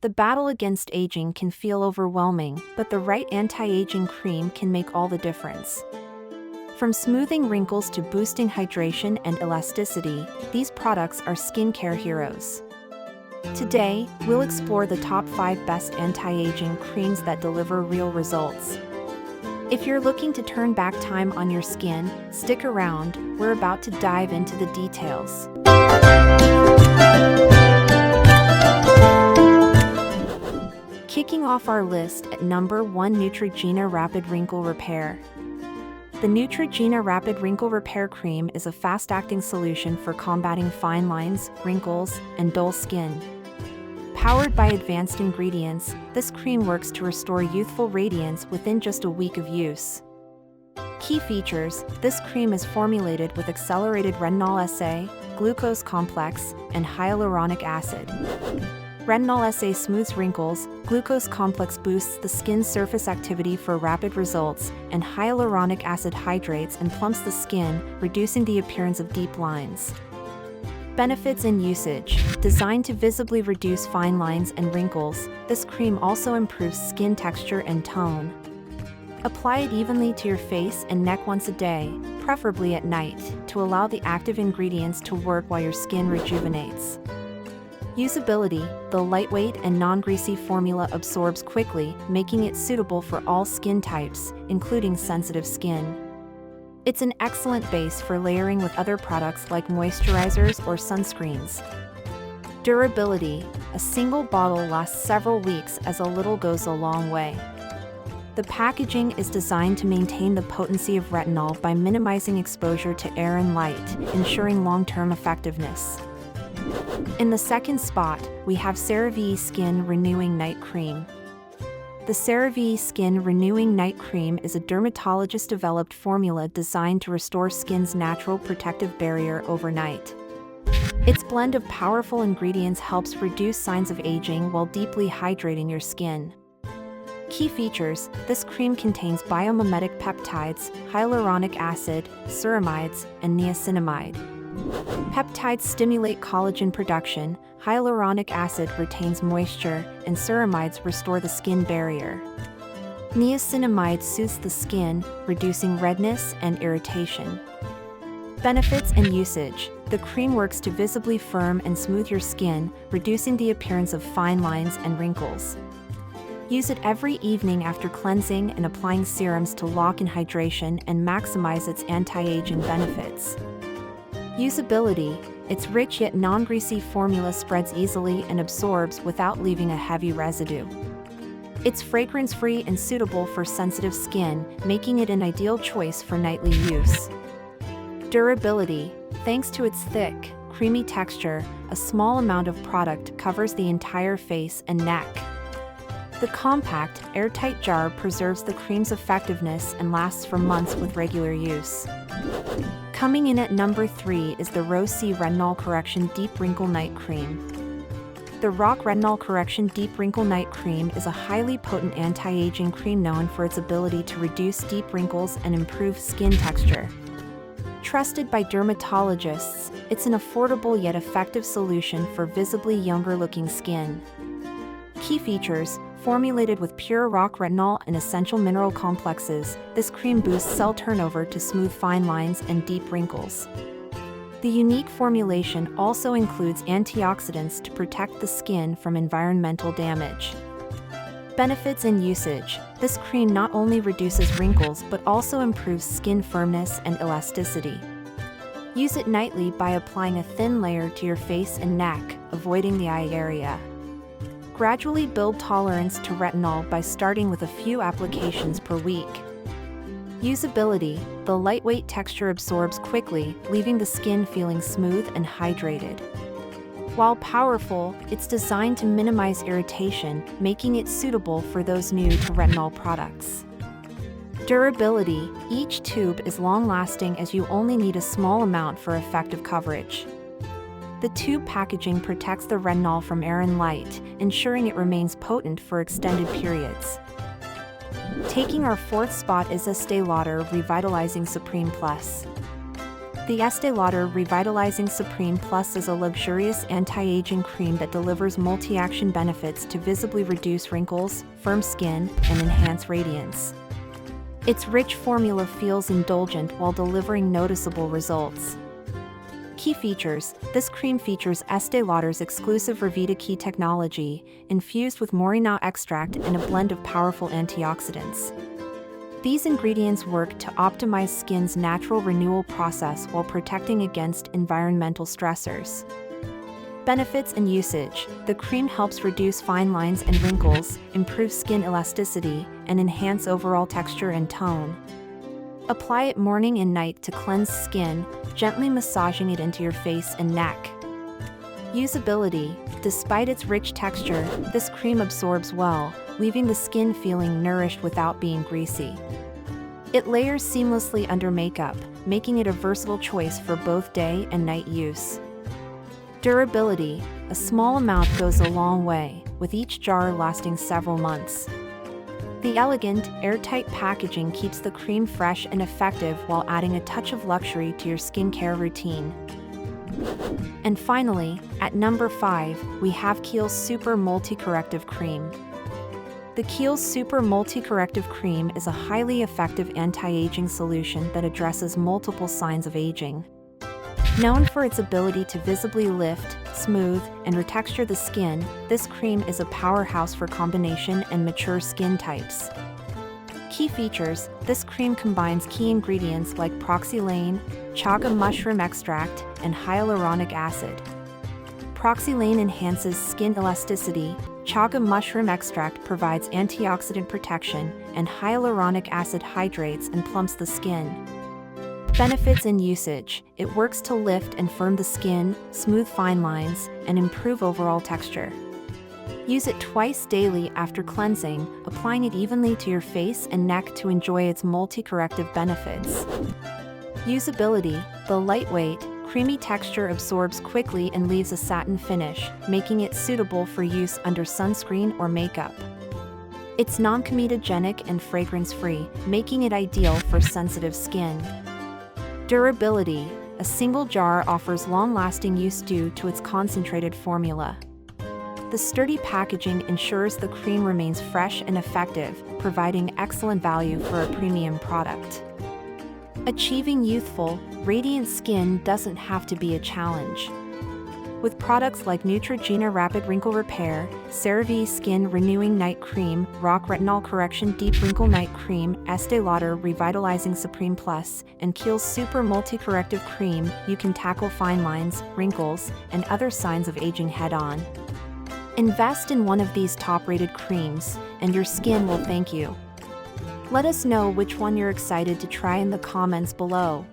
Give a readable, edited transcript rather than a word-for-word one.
The battle against aging can feel overwhelming, but the right anti-aging cream can make all the difference. From smoothing wrinkles to boosting hydration and elasticity, these products are skincare heroes. Today, we'll explore the top 5 best anti-aging creams that deliver real results. If you're looking to turn back time on your skin, stick around, we're about to dive into the details. Kicking off our list at number 1, Neutrogena Rapid Wrinkle Repair. The Neutrogena Rapid Wrinkle Repair Cream is a fast-acting solution for combating fine lines, wrinkles, and dull skin. Powered by advanced ingredients, this cream works to restore youthful radiance within just a week of use. Key features: this cream is formulated with accelerated retinol Estée, glucose complex, and hyaluronic acid. Retinol Estée smooths wrinkles, glucose complex boosts the skin's surface activity for rapid results, and hyaluronic acid hydrates and plumps the skin, reducing the appearance of deep lines. Benefits and usage: designed to visibly reduce fine lines and wrinkles, this cream also improves skin texture and tone. Apply it evenly to your face and neck once a day, preferably at night, to allow the active ingredients to work while your skin rejuvenates. Usability: the lightweight and non-greasy formula absorbs quickly, making it suitable for all skin types, including sensitive skin. It's an excellent base for layering with other products like moisturizers or sunscreens. Durability: a single bottle lasts several weeks as a little goes a long way. The packaging is designed to maintain the potency of retinol by minimizing exposure to air and light, ensuring long-term effectiveness. In the second spot, we have CeraVe Skin Renewing Night Cream. The CeraVe Skin Renewing Night Cream is a dermatologist-developed formula designed to restore skin's natural protective barrier overnight. Its blend of powerful ingredients helps reduce signs of aging while deeply hydrating your skin. Key features: this cream contains biomimetic peptides, hyaluronic acid, ceramides, and niacinamide. Peptides stimulate collagen production, hyaluronic acid retains moisture, and ceramides restore the skin barrier. Niacinamide soothes the skin, reducing redness and irritation. Benefits and usage: the cream works to visibly firm and smooth your skin, reducing the appearance of fine lines and wrinkles. Use it every evening after cleansing and applying serums to lock in hydration and maximize its anti-aging benefits. Usability: its rich yet non-greasy formula spreads easily and absorbs without leaving a heavy residue. It's fragrance-free and suitable for sensitive skin, making it an ideal choice for nightly use. Durability: thanks to its thick, creamy texture, a small amount of product covers the entire face and neck. The compact, airtight jar preserves the cream's effectiveness and lasts for months with regular use. Coming in at number 3 is the Rose-C Retinol Correction Deep Wrinkle Night Cream. The Rock Retinol Correction Deep Wrinkle Night Cream is a highly potent anti-aging cream known for its ability to reduce deep wrinkles and improve skin texture. Trusted by dermatologists, it's an affordable yet effective solution for visibly younger-looking skin. Key features: formulated with pure rock retinol and essential mineral complexes, this cream boosts cell turnover to smooth fine lines and deep wrinkles. The unique formulation also includes antioxidants to protect the skin from environmental damage. Benefits and usage: this cream not only reduces wrinkles but also improves skin firmness and elasticity. Use it nightly by applying a thin layer to your face and neck, avoiding the eye area. Gradually build tolerance to retinol by starting with a few applications per week. Usability: the lightweight texture absorbs quickly, leaving the skin feeling smooth and hydrated. While powerful, it's designed to minimize irritation, making it suitable for those new to retinol products. Durability: each tube is long-lasting as you only need a small amount for effective coverage. The tube packaging protects the retinol from air and light, ensuring it remains potent for extended periods. Taking our 4th spot is Estée Lauder Revitalizing Supreme Plus. The Estée Lauder Revitalizing Supreme Plus is a luxurious anti-aging cream that delivers multi-action benefits to visibly reduce wrinkles, firm skin, and enhance radiance. Its rich formula feels indulgent while delivering noticeable results. Key features: this cream features Estée Lauder's exclusive Revitalizing technology, infused with Retinol extract and a blend of powerful antioxidants. These ingredients work to optimize skin's natural renewal process while protecting against environmental stressors. Benefits and usage: the cream helps reduce fine lines and wrinkles, improve skin elasticity, and enhance overall texture and tone. Apply it morning and night to cleanse skin, gently massaging it into your face and neck. Usability: despite its rich texture, this cream absorbs well, leaving the skin feeling nourished without being greasy. It layers seamlessly under makeup, making it a versatile choice for both day and night use. Durability: a small amount goes a long way, with each jar lasting several months. The elegant, airtight packaging keeps the cream fresh and effective while adding a touch of luxury to your skincare routine. And finally, at number 5, we have Kiehl's Super Multi-Corrective Cream. The Kiehl Super Multi-Corrective Cream is a highly effective anti-aging solution that addresses multiple signs of aging. Known for its ability to visibly lift, smooth, and retexture the skin, this cream is a powerhouse for combination and mature skin types. Key features: this cream combines key ingredients like proxylane, chaga mushroom extract, and hyaluronic acid. Proxylane enhances skin elasticity, chaga mushroom extract provides antioxidant protection, and hyaluronic acid hydrates and plumps the skin. Benefits and usage: it works to lift and firm the skin, smooth fine lines, and improve overall texture. Use it twice daily after cleansing, applying it evenly to your face and neck to enjoy its multi-corrective benefits. Usability: the lightweight, creamy texture absorbs quickly and leaves a satin finish, making it suitable for use under sunscreen or makeup. It's non-comedogenic and fragrance-free, making it ideal for sensitive skin. Durability: a single jar offers long-lasting use due to its concentrated formula. The sturdy packaging ensures the cream remains fresh and effective, providing excellent value for a premium product. Achieving youthful, radiant skin doesn't have to be a challenge. With products like Neutrogena Rapid Wrinkle Repair, CeraVe Skin Renewing Night Cream, Retinol Correction Deep Wrinkle Night Cream, Estée Lauder Revitalizing Supreme Plus, and Kiehl's Super Multi-Corrective Cream, you can tackle fine lines, wrinkles, and other signs of aging head-on. Invest in one of these top-rated creams, and your skin will thank you. Let us know which one you're excited to try in the comments below.